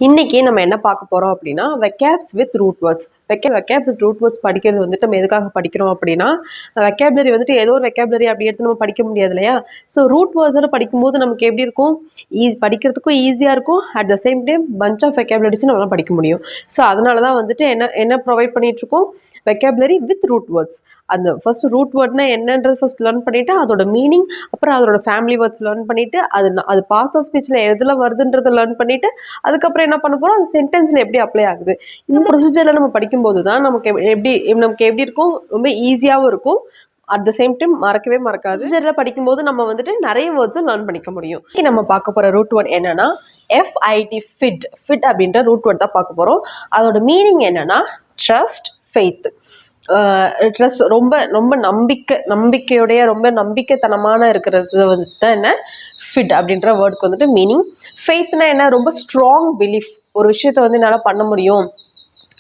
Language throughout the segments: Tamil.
இன்னைக்கு நம்ம என்ன பார்க்க போறோம் அப்படின்னா vocabs with root words. Vocab with root words படிக்கிறது வந்துட்டு நம்ம எதுக்காக படிக்கிறோம் அப்படின்னா, வெக்காபுலரி வந்துட்டு ஏதோ ஒரு வெக்காபுலரி அப்படி எடுத்து நம்ம படிக்க முடியாது இல்லையா? ஸோ ரூட் வேர்ட்ஸோட படிக்கும்போது நமக்கு எப்படி இருக்கும், படிக்கிறதுக்கும் ஈஸியாக இருக்கும். At the same time bunch of vocabularies நம்மளால படிக்க முடியும். ஸோ அதனால தான் வந்துட்டு என்ன ப்ரொவைட் பண்ணிட்டு இருக்கோம், வெக்காபுலரி வித் ரூட் வேர்ட்ஸ். அந்த ஃபர்ஸ்ட் ரூட் வேர்ட்னா என்னன்றது ஃபர்ஸ்ட் லேர்ன் பண்ணிட்டு அதோட மீனிங், அப்புறம் அதோட ஃபேமிலி வேர்ட்ஸ் லேர்ன் பண்ணிட்டு அது பாஸ் ஆஃப் ஸ்பீச்ல எதுல வருதுன்றதை லேர்ன் பண்ணிட்டு அதுக்கப்புறம் என்ன பண்ண போறோம், அது சென்டென்ஸ்ல எப்படி அப்ளை ஆகுது. இந்த ப்ரொசீஜர்ல நம்ம படிக்கும்போது தான் நமக்கு எப்படி இருக்கும், ரொம்ப ஈஸியாகவும் இருக்கும். அட் த சேம் டைம் மறக்கவே மறக்காது. ப்ரொசீஜர்ல படிக்கும்போது நம்ம வந்துட்டு நிறைய வேர்ட்ஸும் லேர்ன் பண்ணிக்க முடியும். நம்ம பார்க்க போற ரூட் வேர்ட் என்னன்னா FIT, ஃபிட். ஃபிட் அப்படின்ற ரூட் வேர்ட் தான் பார்க்க போறோம். அதோட மீனிங் என்னன்னா ட்ரஸ்ட், ஃபெய்த். ட்ரஸ்ட் ரொம்ப ரொம்ப நம்பிக்கையுடைய ரொம்ப நம்பிக்கைத்தனமான இருக்கிறது வந்துட்டு தான் என்ன ஃபிட் அப்படின்ற வேர்டுக்கு வந்துட்டு மீனிங். ஃபெய்த்னா என்ன, ரொம்ப ஸ்ட்ராங் பிலீஃப், ஒரு விஷயத்த வந்து என்னால் பண்ண முடியும்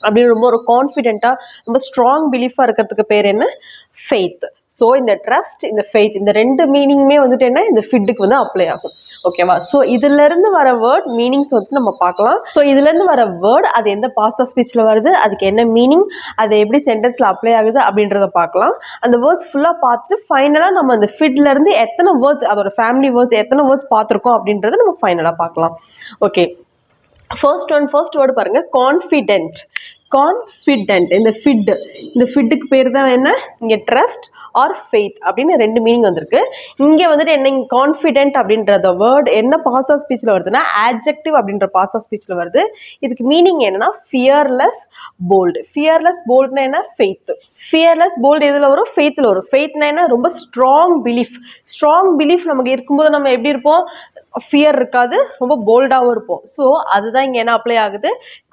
அப்படின்னு ரொம்ப ஒரு கான்ஃபிடென்ட்டாக ரொம்ப ஸ்ட்ராங் பிலீஃபாக இருக்கிறதுக்கு பேர் என்ன, ஃபெய்த். ஸோ இந்த ட்ரஸ்ட், இந்த ஃபெய்த், இந்த ரெண்டு மீனிங்குமே வந்துட்டு என்ன இந்த ஃபிட்டுக்கு வந்து அப்ளை ஆகும். ஓகேவா? ஸோ இதுலேருந்து வர வேர்ட் மீனிங்ஸ் வந்து நம்ம பார்க்கலாம். ஸோ இதுலேருந்து வர வேர்ட் அது எந்த பார்ட்ஸ் ஆஃப் ஸ்பீச்சில் வருது, அதுக்கு என்ன மீனிங், அது எப்படி சென்டென்ஸில் அப்ளை ஆகுது அப்படின்றத பார்க்கலாம். அந்த வேர்ட்ஸ் ஃபுல்லாக பார்த்துட்டு ஃபைனலாக நம்ம அந்த ஃபிட்லேருந்து எத்தனை வேர்ட்ஸ், அதோட ஃபேமிலி வேர்ட்ஸ் எத்தனை வேர்ட்ஸ் பார்த்துருக்கோம் அப்படின்றத நம்ம ஃபைனலாக பார்க்கலாம். ஓகே, ஃபர்ஸ்ட் வேர்டு பாருங்க, கான்ஃபிடென்ட். கான்ஃபிடென்ட், இந்த ஃபிட்டுக்கு பேர் தான் என்ன, இங்கே ட்ரஸ்ட் ஆர் ஃபெய்த் அப்படின்னு ரெண்டு மீனிங் வந்திருக்கு. இங்கே வந்துட்டு என்ன, கான்ஃபிடென்ட் அப்படின்றத வேர்டு என்ன பார்ட்ஸ் ஆஃப் ஸ்பீச்சில் வருதுன்னா ஆட்ஜெக்டிவ் அப்படின்ற பார்ட்ஸ் ஆஃப் ஸ்பீச்சில் வருது. இதுக்கு மீனிங் என்னன்னா ஃபியர்லெஸ் போல்டு. ஃபியர்லெஸ் போல்டுனா என்ன, ஃபெய்த். ஃபியர்லெஸ் போல்டு எதில் வரும், ஃபெய்த்தில் வரும். ஃபெய்த்னா என்ன, ரொம்ப ஸ்ட்ராங் பிலீஃப். ஸ்ட்ராங் பிலீஃப் நமக்கு இருக்கும்போது நம்ம எப்படி இருப்போம், ஃபியர் இருக்காது, ரொம்ப போல்டாகவும் இருப்போம். ஸோ அதுதான் இங்கே என்ன அப்ளை ஆகுது,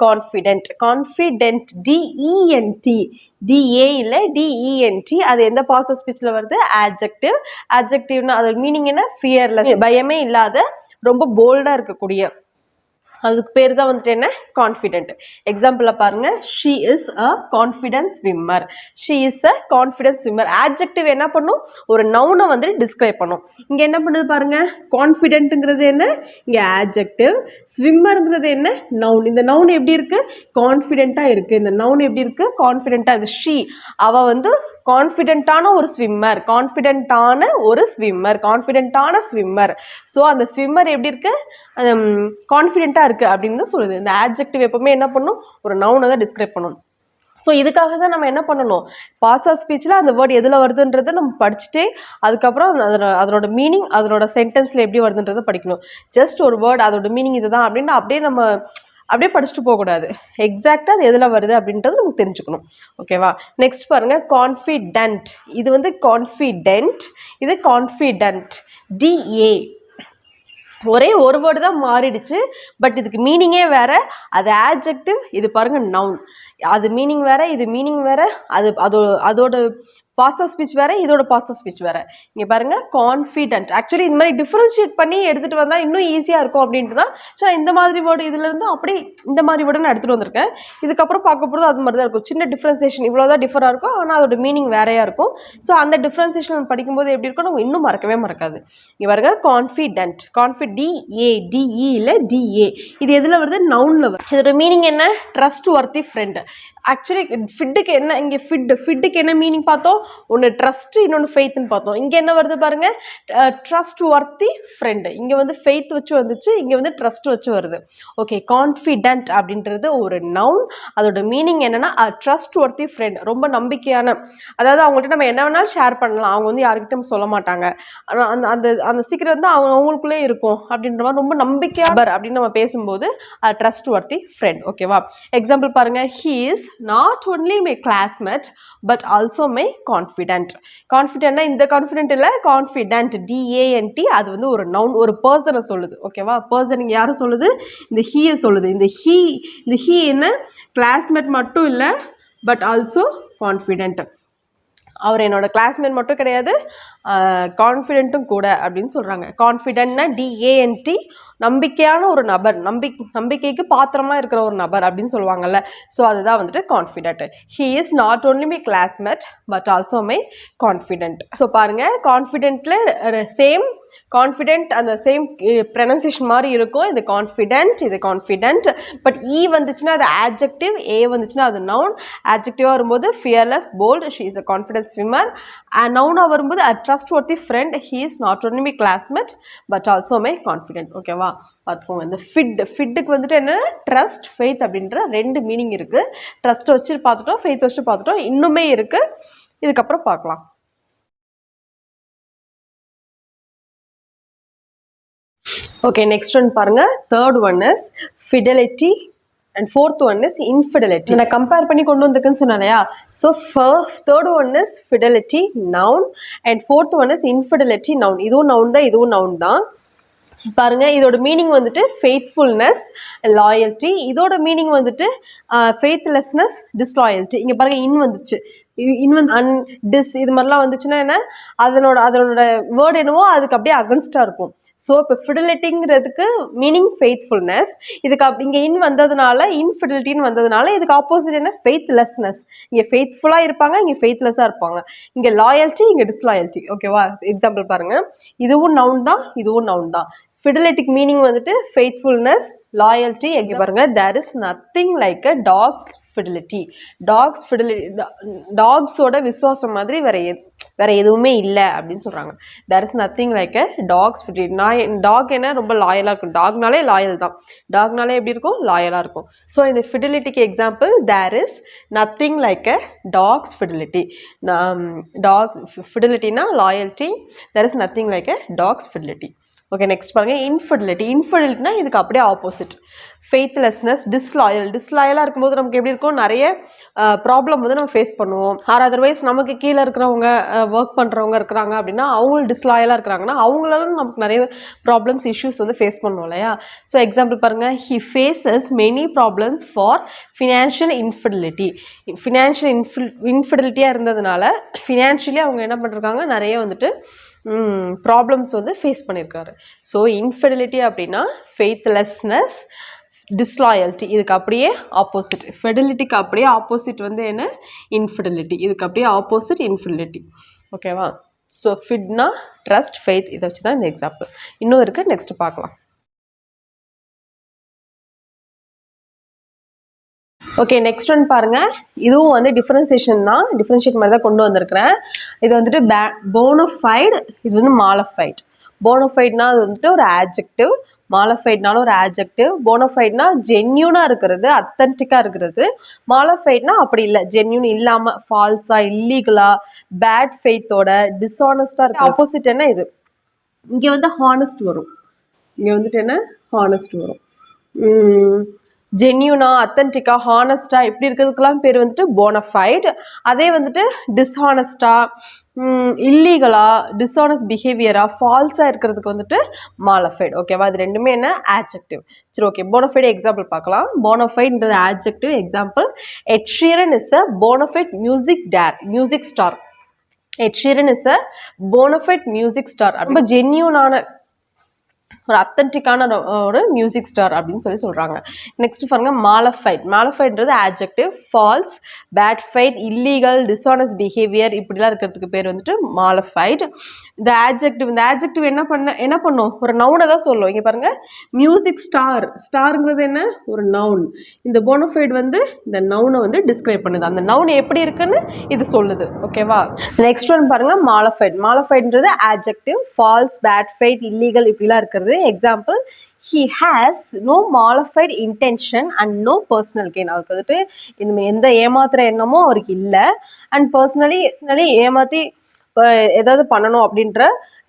கான்ஃபிடென்ட். கான்ஃபிடென்ட், DENT, DA இல்லை DENT. அது எந்த பார்ட்ஸ் ஆஃப் ஸ்பீச்சில் வருது, ஆட்ஜெக்டிவ். ஆட்ஜெக்டிவ்னா அதோட மீனிங் என்ன, ஃபியர்லெஸ், பயமே இல்லாத, ரொம்ப போல்டாக இருக்கக்கூடிய, அதுக்கு பேர் தான் வந்துட்டு என்ன, கான்ஃபிடென்ட். எக்ஸாம்பிளில் பாருங்க, she is a confident swimmer. She is a confident swimmer. Adjective என்ன பண்ணும், ஒரு நவுனை வந்துட்டு டிஸ்கிரைப் பண்ணும். இங்கே என்ன பண்ணுது பாருங்க, கான்ஃபிடென்ட்டுங்கிறது என்ன, இங்கே ஆட்ஜெக்டிவ். ஸ்விம்மருங்கிறது என்ன, நவுன். இந்த நவுன் எப்படி இருக்கு, கான்ஃபிடென்ட்டாக இருக்கு. இந்த நவுன் எப்படி இருக்கு, கான்ஃபிடென்ட்டாக இருக்கு. ஷீ, அவ வந்து கான்ஃபிடென்ட்டான ஒரு ஸ்விம்மர், கான்ஃபிடென்ட்டான ஸ்விம்மர். ஸோ அந்த ஸ்விம்மர் எப்படி இருக்கு, கான்ஃபிடென்ட்டாக இருக்கு அப்படின்னு தான் சொல்லுது. இந்த ஆட்ஜெக்டிவ் எப்பவுமே என்ன பண்ணும், ஒரு நவுனை தான் டிஸ்கிரைப் பண்ணும். ஸோ இதுக்காக தான் நம்ம என்ன பண்ணணும், பார்ட்ஸ் ஆஃப் ஸ்பீச்சில் அந்த வேர்டு எதில் வருதுன்றதை நம்ம படிச்சுட்டே அதுக்கப்புறம் அதனோட மீனிங், அதனோட சென்டென்ஸில் எப்படி வருதுன்றதை படிக்கணும். ஜஸ்ட் ஒரு வேர்டு அதோட மீனிங் இதுதான் அப்படின்னு அப்படியே படிச்சுட்டு போகக்கூடாது. எக்ஸாக்டாக அது எதில் வருது அப்படின்றது நமக்கு தெரிஞ்சுக்கணும். ஓகேவா? நெக்ஸ்ட் பாருங்க, கான்ஃபிடென்ட். இது வந்து கான்ஃபிடென்ட், இது கான்ஃபிடென்ட். DA ஒரே ஒரு வேர்டு தான் மாறிடுச்சு, பட் இதுக்கு மீனிங்கே வேற. அது ஆட்ஜெக்டிவ், இது பாருங்க நவுன். அது மீனிங் வேற, இது மீனிங் வேற. அதோட பார்ட்ஸ் ஆஃப் ஸ்பீச் வேற, இதோட பார்ட்ஸ் ஆஃப் ஸ்பீச் வேற. இங்கே பாருங்க, கான்ஃபிடென்ட். ஆக்சுவலி இந்த மாதிரி டிஃபரன்ஷியேட் பண்ணி எடுத்துகிட்டு வந்தால் இன்னும் ஈஸியாக இருக்கும் அப்படின்ட்டு தான் ஸோ இந்த மாதிரி வேர்டு இதுலேருந்து அப்படி இந்த மாதிரி வேர்டு நான் எடுத்துகிட்டு வந்திருக்கேன். இதுக்கப்புறம் பார்க்க போகிறது அது மாதிரி தான் இருக்கும். சின்ன டிஃப்ரென்சியேஷன் இவ்வளோதான் டிஃபராக இருக்கும், ஆனால் அதோட மீனிங் வேறையாக இருக்கும். ஸோ அந்த டிஃப்ரென்சியேஷன் படிக்கும்போது எப்படி இருக்கும், நம்ம இன்னும் மறக்கவே மறக்காது. இங்கே பாருங்க, கான்ஃபிடென்ட். DE இல்லை DA. இது எதில் வருது, நவுனில் வருது. இதோட மீனிங் என்ன, ட்ரஸ்ட் வர்த்தி ஃப்ரெண்ட். ஆக்சுவலி ஃபிட்டுக்கு என்ன, இங்கே ஃபிட்டுக்கு என்ன மீனிங் பார்த்தோம், ஒன்று ட்ரஸ்ட், இன்னொன்று ஃபெய்த்னு பார்த்தோம். இங்கே என்ன வருது பாருங்க, ட்ரஸ்ட் வர்த்தி ஃப்ரெண்டு. இங்கே வந்து ஃபெய்த் வச்சு வந்துச்சு, இங்கே வந்து ட்ரஸ்ட் வச்சு வருது. ஓகே, கான்ஃபிடென்ட் அப்படின்றது ஒரு நவுன். அதோட மீனிங் என்னன்னா ட்ரஸ்ட் வர்த்தி ஃப்ரெண்ட், ரொம்ப நம்பிக்கையான, அதாவது அவங்கள்ட்ட நம்ம என்ன வேணாலும் ஷேர் பண்ணலாம், அவங்க வந்து யாருக்கிட்டும் சொல்ல மாட்டாங்க, ஆனால் அந்த சீக்கிரம் வந்து அவங்களுக்குள்ளே இருக்கும் அப்படின்ற மாதிரி ரொம்ப நம்பிக்கையாக அப்படின்னு நம்ம பேசும்போது ட்ரஸ்ட் வர்த்தி ஃப்ரெண்ட். ஓகேவா? எக்ஸாம்பிள் பாருங்க, he is not only my classmate but also my confidant. கான்ஃபிடென்ட்னா இந்த கான்ஃபிடென்ட் இல்லை, கான்ஃபிடென்ட், DANT. அது வந்து ஒரு நவுன், ஒரு பர்சனை சொல்லுது. ஓகேவா? பர்சன் இங்கே யாரை சொல்லுது, இந்த ஹீயை சொல்லுது. இந்த ஹீ என்ன, கிளாஸ்மேட் மட்டும் இல்லை, பட் ஆல்சோ கான்ஃபிடென்ட். அவர் என்னோட கிளாஸ்மேட் மட்டும் கிடையாது, கான்ஃபிடென்ட்டும் கூட அப்படின்னு சொல்கிறாங்க. கான்ஃபிடென்ட்னா DANT, நம்பிக்கையான ஒரு நபர், நம்பிக்கைக்கு பாத்திரமா இருக்கிற ஒரு நபர் அப்படின்னு சொல்லுவாங்கல்ல. ஸோ அதுதான் வந்துட்டு confident. He is not only my classmate but also my confident. So பாருங்க, கான்ஃபிடென்ட்ல சேம் கான்ஃபிடென்ட் அந்த சேம் ப்ரனன்சியேஷன் மாதிரி இருக்கும். இது கான்ஃபிடென்ட். பட் வந்துச்சுன்னா அது ஆட்ஜெக்டிவ், ஏ வந்துச்சுன்னா அது நவுன். ஆட்ஜெக்டிவாக வரும்போது fearless, bold, she is a confident swimmer. நவுனாக வரும்போது a trustworthy friend, he is not only my classmate but also my confidant. ஓகேவா? பார்த்துக்கோங்க. இந்த ஃபிட்டுக்கு வந்துட்டு என்ன, ட்ரஸ்ட், ஃபெய்த் அப்படின்ற 2 மீனிங் இருக்குது. ட்ரஸ்ட்டை வச்சு பார்த்துட்டோம், ஃபெய்த் வச்சு பார்த்துட்டோம், இன்னுமே இருக்குது. இதுக்கப்புறம் பார்க்கலாம். ஓகே, நெக்ஸ்ட் ஒன் பாருங்க. Third one is fidelity and fourth one is infidelity. நான் கம்பேர் பண்ணி கொண்டு வந்திருக்குன்னு சொன்னேன் இல்லையா? So third one is fidelity noun and fourth one is infidelity noun. இதுவும் நவுன் தான், இதுவும் நவுன் தான். பாருங்க, இதோட மீனிங் வந்துட்டு ஃபெய்த்ஃபுல்னஸ், லாயல்ட்டி. இதோட மீனிங் வந்துட்டு ஃபெய்த்லெஸ்னஸ், டிஸ்லாயல்ட்டி. இங்கே பாருங்க, வந்துச்சு. டிஸ் இது மாதிரிலாம் வந்துச்சுன்னா என்ன, அதனோட வேர்டு என்னவோ அதுக்கு அப்படியே அகன்ஸ்டாக இருக்கும். ஸோ இப்போ ஃபிடெலிட்டிங்கிறதுக்கு மீனிங் ஃபெய்த்ஃபுல்னஸ், இதுக்கு இங்கே வந்ததுனால இன்ஃபிடெலிட்டின்னு வந்ததுனால இதுக்கு ஆப்போசிட் என்ன, ஃபெய்த்லெஸ்னஸ். இங்கே ஃபெய்த்ஃபுல்லாக இருப்பாங்க, இங்கே ஃபெய்த்லெஸ்ஸாக இருப்பாங்க. இங்கே லாயல்ட்டி, இங்கே டிஸ்லாயல்ட்டி. ஓகேவா? எக்ஸாம்பிள் பாருங்க, இதுவும் நவுன் தான், இதுவும் நவுன் தான். ஃபிடெலிட்டிக் மீனிங் வந்துட்டு ஃபெய்த்ஃபுல்னஸ், லாயல்ட்டி. எங்கே பாருங்க, there is nothing like a dog's fidelity. டாக்ஸோட விசுவாசம் மாதிரி வேற எதுவுமே இல்லை அப்படின்னு சொல்றாங்க. There is nothing like a dog's fidelity. Dog என்ன, ரொம்ப லாயலாக இருக்கும். டாக்னாலே லாயல் தான். டாக்னாலே எப்படி இருக்கும், லாயலாக இருக்கும். ஸோ இந்த ஃபிடெலிட்டிக்கு example, there is nothing like a dog's fidelity. Dog's ஃபிடெலிட்டினா loyalty, there is nothing like a dog's fidelity. Okay, next பாருங்க, இன்ஃபிடெலிட்டினா இதுக்கு அப்படியே ஆப்போசிட். ஃபெய்த்லெஸ்னஸ், டிஸ்லாயலாக இருக்கும்போது நமக்கு எப்படி இருக்கும், நிறைய ப்ராப்ளம் வந்து நம்ம ஃபேஸ் பண்ணுவோம். ஆர் அதர்வைஸ் நமக்கு கீழே இருக்கிறவங்க, ஒர்க் பண்ணுறவங்க இருக்கிறாங்க அப்படின்னா, அவங்களும் டிஸ்லாயலாக இருக்கிறாங்கன்னா அவங்களால நமக்கு நிறைய ப்ராப்ளம்ஸ், இஷ்யூஸ் வந்து ஃபேஸ் பண்ணுவோம் இல்லையா? ஸோ எக்ஸாம்பிள் பாருங்கள், he faces many problems for financial infidelity. இன்ஃபிடெலிட்டியாக இருந்ததுனால ஃபினான்ஷியலி அவங்க என்ன பண்ணிருக்காங்க, நிறைய வந்துட்டு ப்ராப்ளம்ஸ் வந்து ஃபேஸ் பண்ணியிருக்காரு. ஸோ இன்ஃபிடெலிட்டி அப்படின்னா ஃபெய்த்லெஸ்னஸ், டிஸ்லாயல்ட்டி. இதுக்கு அப்படியே ஆப்போசிட். ஃபிடெலிட்டிக்கு அப்படியே ஆப்போசிட் வந்து என்ன, இன்ஃபிடெலிட்டி. இதுக்கு அப்படியே ஆப்போசிட் இன்ஃபிடெலிட்டி. ஓகேவா? ஸோ ஃபிட்னா ட்ரஸ்ட், ஃபெய்த். இதை வச்சு தான் இந்த எக்ஸாம்பிள். இன்னும் இருக்குது, நெக்ஸ்ட் பார்க்கலாம். ஓகே, நெக்ஸ்ட் ஒன் பாருங்க. இதுவும் வந்து டிஃபரன்சியேஷன் தான், டிஃபரன்ஷியேட் மாதிரி தான் கொண்டு வந்திருக்கிறேன். இது வந்துட்டு போனஃபைடு, இது வந்து மாலஃபைட். போனஃபைட்னா அது வந்துட்டு ஒரு ஆட்ஜெக்டிவ், மாலஃபைட்னாலும் ஒரு ஆட்ஜெக்டிவ். போனஃபைட்னா ஜென்யூனாக இருக்கிறது, அத்தன்டிக்காக இருக்கிறது. மாலஃபைட்னா அப்படி இல்லை, ஜென்யூன் இல்லாமல், ஃபால்ஸா, இல்லீகலா, பேட் ஃபெய்த்தோட, டிஸ்ஆனஸ்டாக இருக்கு. ஆப்போசிட் என்ன, இது இங்கே வந்து ஹானஸ்ட் வரும். இங்கே வந்துட்டு என்ன, ஹானஸ்ட் வரும். ஜென்யூனா, அத்தன்டிக்கா, ஹானஸ்டா இப்படி இருக்கிறதுக்கெல்லாம் பேர் வந்துட்டு போனஃபைட். அதே வந்துட்டு டிஸ்ஹானஸ்டா, இல்லீகலா, டிஸ்ஆனஸ்ட் பிஹேவியரா, ஃபால்ஸா இருக்கிறதுக்கு வந்துட்டு மாலஃபைட். ஓகேவா? அது ரெண்டுமே என்ன, ஆட்ஜெக்டிவ். சரி, ஓகே, போனஃபைட் எக்ஸாம்பிள் பார்க்கலாம். போனஃபைட்ன்றது adjective. Example, Ed Sheeran is a bona fide music star. Ed Sheeran is a bona fide music star. ரொம்ப ஜென்யூனான, ஒரு அத்தன்டிக்கான ஒரு மியூசிக் ஸ்டார் அப்படின்னு சொல்கிறாங்க. நெக்ஸ்ட் பாருங்க, மாலஃபைட்ன்றது adjective. False, bad faith, illegal, dishonest behaviour இப்படிலாம் இருக்கிறதுக்கு பேர் வந்துட்டு மாலஃபைட். இந்த ஆட்ஜெக்டிவ் என்ன பண்ணும், ஒரு நவுனை தான் சொல்லும். இங்கே பாருங்க, மியூசிக் ஸ்டாருங்கிறது என்ன, ஒரு நவுன். இந்த போனஃபைட் வந்து இந்த நவுனை வந்து டிஸ்கிரைப் பண்ணுது. அந்த நவுன் எப்படி இருக்குன்னு இது சொல்லுது. ஓகேவா? நெக்ஸ்ட் ஒன் பாருங்க, மாலஃபைட்ன்றது adjective. False, bad faith, illegal இப்படிலாம் இருக்கிறது. Example, he has no malified intention and no personal gain. அவருக்கு வந்துட்டு இந்த எந்த ஏமாத்துற எண்ணமோ அவருக்கு இல்லை. அண்ட் பர்சனலி ஏமாற்றி ஏதாவது பண்ணணும் அப்படின்ற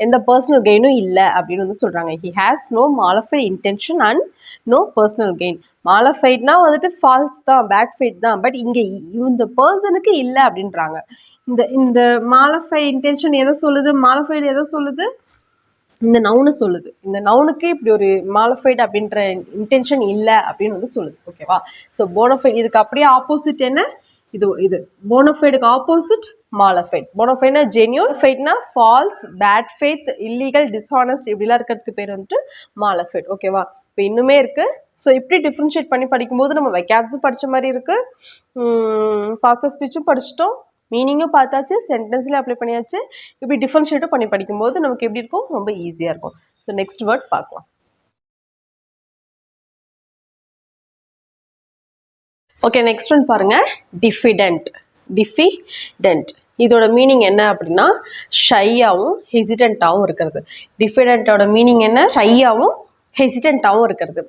எந்த பர்சனல் கெயினும் இல்லை அப்படின்னு வந்து சொல்கிறாங்க. he has no malified intention and no personal gain. மாலஃபைட்னா வந்துட்டு ஃபால்ஸ் தான், பேட் ஃபெய்த் தான். பட் இங்கே இந்த பர்சனுக்கு இல்லை அப்படின்றாங்க. இந்த மாலஃபைட் இன்டென்ஷன் எதை சொல்லுது, மாலஃபைடு எதை சொல்லுது, இந்த நவுனை சொல்லுது. இந்த நவுனுக்கு இப்படி ஒரு மாலஃபைட் அப்படின்ற இன்டென்ஷன் இல்லை அப்படின்னு வந்து சொல்லுது. ஓகேவா? ஸோ போனஃபைட் இதுக்கு அப்படியே ஆப்போசிட் என்ன, இது போனஃபைடுக்கு ஆப்போசிட் மாலஃபைட். போனஃபைட்னா ஜென்யூன், ஃபைட்னா false, bad faith, illegal, dishonest இப்படிலாம் இருக்கிறதுக்கு பேர் வந்துட்டு மாலஃபைட். ஓகேவா? இப்போ இன்னுமே இருக்கு. ஸோ இப்படி டிஃப்ரென்ஷியேட் பண்ணி படிக்கும்போது நம்ம வெக்காப்ஸும் படித்த மாதிரி இருக்கு, பார்ட்ஸ் ஆஃப் ஸ்பீச்சும் படிச்சிட்டோம், மீனிங்கும் பார்த்தாச்சு, சென்டென்ஸ்ல அப்ளை பண்ணியாச்சு. இப்படி டிஃபரன்ஷியேட்டும் பண்ணி படிக்கும்போது நமக்கு எப்படி இருக்கும், ரொம்ப ஈஸியாக இருக்கும். ஸோ நெக்ஸ்ட் வேர்ட் பார்க்கலாம். ஓகே, நெக்ஸ்ட் ஒன் பாருங்க, டிஃபிடென்ட். டிஃபிடென்ட் இதோட மீனிங் என்ன அப்படின்னா ஷையாகவும் ஹெசிடென்ட்டாகவும் இருக்கிறது. டிஃபிடென்ட்டோட மீனிங் என்ன, ஷையாகவும் ஹெசிடென்ட்டாகவும் இருக்கிறது.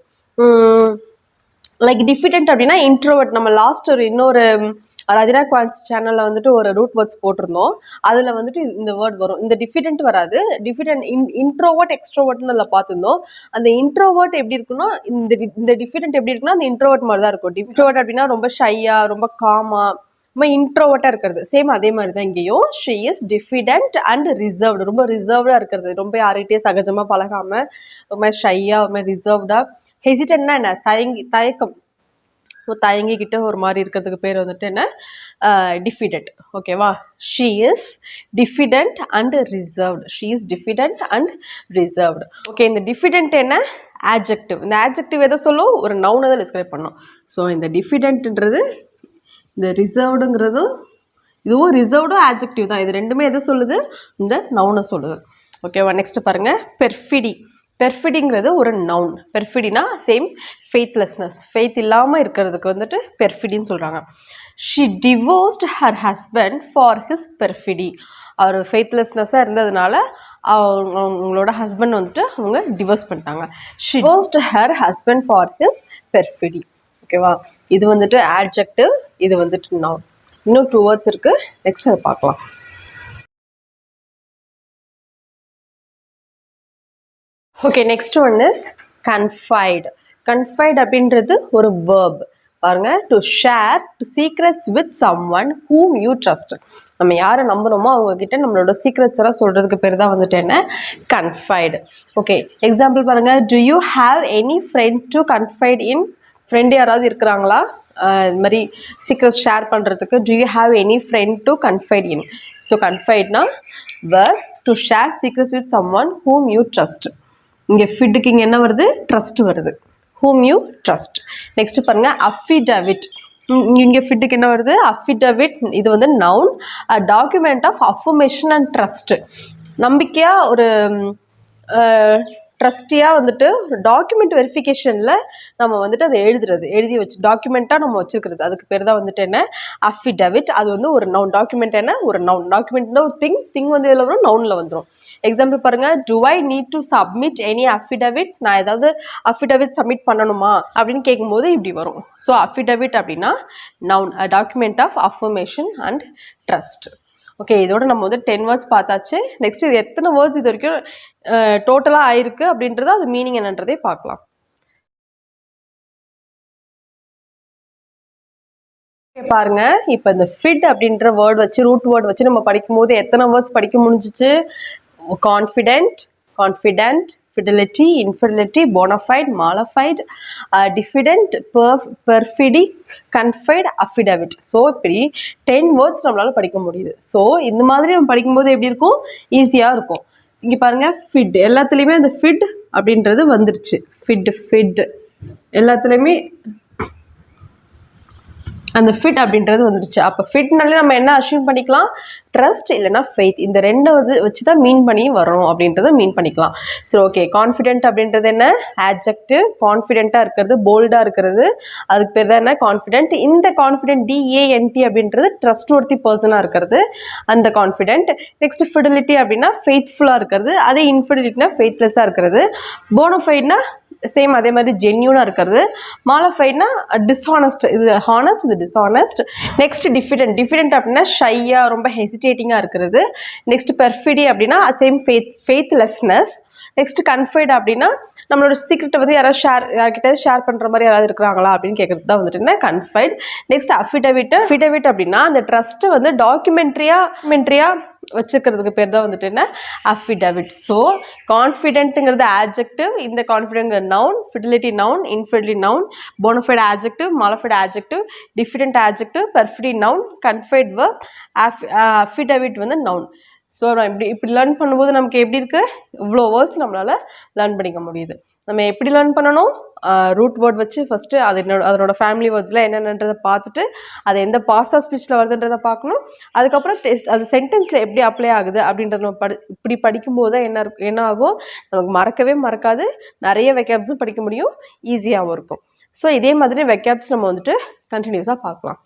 லைக் டிஃபிடென்ட் அப்படின்னா இன்ட்ரோவர்ட். நம்ம லாஸ்ட் ஒரு இன்னொரு ரதினா குவான்ஸ் சேனலில் வந்துட்டு ஒரு ரூட் வேர்ட்ஸ் போட்டிருந்தோம். அதில் வந்துட்டு இந்த வேர்ட் வரும். இந்த டிஃபிடென்ட் வராது. டிஃபிடென்ட் இன்ட்ரோவர்ட் எக்ஸ்ட்ரோவர்ட்னு அதில் பார்த்துருந்தோம். அந்த இன்ட்ரோவர்ட் எப்படி இருக்குன்னா இந்த டிஃபிடென்ட் எப்படி இருக்குன்னா அந்த இன்ட்ரோவர்ட் மாதிரி தான் இருக்கும். இன்ட்ரோவர்ட் அப்படின்னா ரொம்ப ஷையா, ரொம்ப காமா, ரொம்ப இன்ட்ரோவர்ட்டாக இருக்கிறது. சேம் அதே மாதிரி தான் இங்கேயும். She is diffident and reserved. ரொம்ப ரிசர்வ்டாக இருக்கிறது, ரொம்ப யார்கிட்டயே சகஜமாக பழகாமல் ரொம்ப ஷையாக, ரொம்ப ரிசர்வ்டாக. ஹெசிடென்ட்னா என்ன, தயக்கம், தயங்கிக்கிட்ட ஒரு மாதிரி இருக்கிறதுக்கு பேர் வந்துட்டு என்ன, டிஃபிடென்ட். ஓகேவா, she is diffident and reserved. She is diffident and reserved. Okay, இந்த டிஃபிடென்ட் என்ன, ஆட்ஜெக்டிவ். இந்த ஆட்ஜெக்டிவ் எதை சொல்லும், ஒரு நவுனை தான் டிஸ்கிரைப் பண்ணும். ஸோ இந்த டிஃபிடென்ட்ன்றது, இந்த ரிசர்வ்டுங்கிறதும் இதுவும் ரிசர்வ்டும் ஆட்ஜெக்டிவ் தான். இது ரெண்டுமே எதை சொல்லுது, இந்த நவுனை சொல்லுது. ஓகேவா, நெக்ஸ்ட் பாருங்க, பெர்ஃபிடி. பெர்ஃபிடிங்கிறது ஒரு நவுன். பெர்ஃபிடினா சேம் ஃபெய்த்லெஸ்னஸ், ஃபெய்த் இல்லாமல் இருக்கிறதுக்கு வந்துட்டு பெர்ஃபிடின்னு சொல்கிறாங்க. She divorced her husband for his perfidy. அவர் ஃபெய்த்லெஸ்னஸாக இருந்ததுனால அவங்களோட ஹஸ்பண்ட் வந்துட்டு அவங்க டிவோர்ஸ் பண்ணிட்டாங்க. She divorced her husband for his perfidy. ஓகேவா, இது வந்துட்டு ஆட்ஜெக்டிவ், இது வந்துட்டு நவுன். இன்னும் 2 வேர்ட்ஸ் இருக்குது, நெக்ஸ்ட் அதை பார்க்கலாம். Okay, next one is confide. Confide அப்படின்றது ஒரு வேர்ப். பாருங்க, to share to secrets with someone whom you trust. நம்ம யாரை நம்புகிறோமோ அவங்கக்கிட்ட நம்மளோட சீக்ரெட்ஸ் எல்லாம் சொல்கிறதுக்கு பேர் தான் வந்துட்டு என்ன, கன்ஃபைடு. ஓகே, எக்ஸாம்பிள் பாருங்கள், do you have any friend to confide in. Friend யாராவது இருக்கிறாங்களா இது மாதிரி சீக்ரெட்ஸ் ஷேர் பண்ணுறதுக்கு. Do you have any friend to confide in. So கன்ஃபைட்னா where to share secrets with someone whom you trust. இங்கே ஃபிட்டுக்கு இங்கே என்ன வருது, ட்ரஸ்ட் வருது. whom you trust. நெக்ஸ்ட் பாருங்க, affidavit. இங்கே ஃபிட்டுக்கு என்ன வருது, affidavit. இது வந்து noun, a document of affirmation and trust. நம்பிக்கையாக ஒரு ட்ரஸ்டியாக வந்துட்டு டாக்குமெண்ட் வெரிஃபிகேஷனில் நம்ம வந்துட்டு அதை எழுதி வச்சு டாக்குமெண்ட்டாக நம்ம வச்சுருக்கிறது, அதுக்கு பேர் தான் வந்துட்டு என்ன, அஃபிடவிட். அது வந்து ஒரு நவுன். டாக்குமெண்ட் என்ன, ஒரு நவுன். டாக்குமெண்ட்னா ஒரு திங் வந்து இதில் வரும், நவுனில் வந்துடும். எக்ஸாம்பிள் பாருங்கள், to I need to submit any affidavit. நான் ஏதாவது அஃபிடவிட் சப்மிட் பண்ணணுமா அப்படின்னு கேட்கும்போது இப்படி வரும். ஸோ அஃபிடவிட் அப்படின்னா noun, a document of affirmation and trust. Okay, இதோட நம்ம வந்து 10 வேர்ட்ஸ் பார்த்தாச்சு. நெக்ஸ்ட் இது எத்தனை வேர்ட்ஸ் இது வரைக்கும் டோட்டலாக ஆயிருக்கு அப்படின்றது, அது மீனிங் என்னன்றதே பார்க்கலாம். பாருங்க, இப்போ இந்த ஃபிட் அப்படின்ற வேர்ட் வச்சு, ரூட் வேர்ட் வச்சு நம்ம படிக்கும்போது எத்தனை வேர்ட்ஸ் படிக்க முடிஞ்சிச்சு. Confident, confident, fidelity, infidelity, bona fide, mala fide, diffident, perfidy, confide, affidavit. So இப்படி 10 வேர்ட்ஸ் நம்மளால் படிக்க முடியுது. ஸோ இந்த மாதிரி நம்ம படிக்கும்போது எப்படி இருக்கும், ஈஸியாக இருக்கும். இங்கே பாருங்கள், ஃபிட் எல்லாத்துலேயுமே அந்த ஃபிட் அப்படின்றது வந்துருச்சு. ஃபிட் எல்லாத்துலேயுமே அந்த ஃபிட் அப்படின்றது வந்துருச்சு. அப்போ ஃபிட்னாலே நம்ம என்ன அஷ்யூம் பண்ணிக்கலாம், ட்ரஸ்ட் இல்லைனா ஃபெய்த். இந்த ரெண்டு வச்சு தான் மீன் பண்ணி வரணும் அப்படின்றத மீன் பண்ணிக்கலாம். சரி, ஓகே. கான்ஃபிடென்ட் அப்படின்றது என்ன, ஆட்ஜெக்டிவ். கான்ஃபிடென்ட்டாக இருக்கிறது, போல்டாக இருக்கிறது, அதுக்கு பேர் தான் என்ன, கான்ஃபிடென்ட். இந்த கான்ஃபிடென்ட் DANT அப்படின்றது ட்ரஸ்ட் ஒர்த்தி பர்சனாக இருக்கிறது, அந்த கான்ஃபிடென்ட். நெக்ஸ்ட் ஃபிடலிட்டி அப்படின்னா ஃபெய்த்ஃபுல்லாக இருக்கிறது, அதே இன்ஃபிடலிட்டினா ஃபெய்த்லெஸ்ஸாக இருக்கிறது. போனஃபைட்னா சேம் அதே மாதிரி ஜென்யூனாக இருக்கிறது. மாலஃபைட்னா டிஸ்ஹானஸ்ட், இது ஹானஸ்ட், இது டிஸ்ஹானஸ்ட். நெக்ஸ்ட் டிஃபிடென்ட் அப்படின்னா ஷையாக, ரொம்ப ஹெசிடேட்டிங்காக இருக்கிறது. நெக்ஸ்ட் பெர்ஃபிடி அப்படின்னா சேம் ஃபெய்த்லெஸ்னஸ். நெக்ஸ்ட் கன்ஃபைட் அப்படின்னா நம்மளோட சீக்ரெட்டை வந்து யார்கிட்ட ஷேர் பண்ணுற மாதிரி யாராவது இருக்கிறாங்களா அப்படின்னு கேட்குறது தான் வந்துட்டு என்ன, கன்ஃபைட். நெக்ஸ்ட் அஃபிடவிட் அப்படின்னா அந்த ட்ரஸ்ட்டு வந்து டாக்குமெண்ட்ரியாக வச்சுக்கிறதுக்கு பேர் தான் வந்துட்டு என்ன, அஃபிடவிட். ஸோ கான்ஃபிடென்ட்டுங்கிறது ஆட்ஜெக்டிவ், இந்த confidant noun, fidelity noun, infidelity noun, bona fide adjective, mala fide adjective, diffident adjective, perfidy noun, confide verb, affidavit வந்து நவுன். ஸோ நான் இப்படி லேர்ன் பண்ணும்போது நமக்கு எப்படி இருக்குது, இவ்வளோ வேர்ட்ஸ் நம்மளால் லேர்ன் பண்ணிக்க முடியுது. நம்ம எப்படி லேர்ன் பண்ணணும்? ரூட் வேர்ட் வச்சு ஃபஸ்ட்டு அதனோட ஃபேமிலி வேர்ட்ஸில் என்னென்னன்றதை பார்த்துட்டு அது எந்த பாஸ்ட் ஆஃப் ஸ்பீச்சில் வருதுன்றதை பார்க்கணும். அதுக்கப்புறம் அது சென்டென்ஸில் எப்படி அப்ளை ஆகுது அப்படின்றத நம்ம இப்படி படிக்கும்போது தான் என்ன ஆகும், நமக்கு மறக்கவே மறக்காது, நிறைய வெக்கேப்ஸும் படிக்க முடியும், ஈஸியாகவும் இருக்கும். ஸோ இதே மாதிரி வெக்கேப்ஸ் நம்ம வந்துட்டு கண்டினியூஸாக பார்க்கலாம்.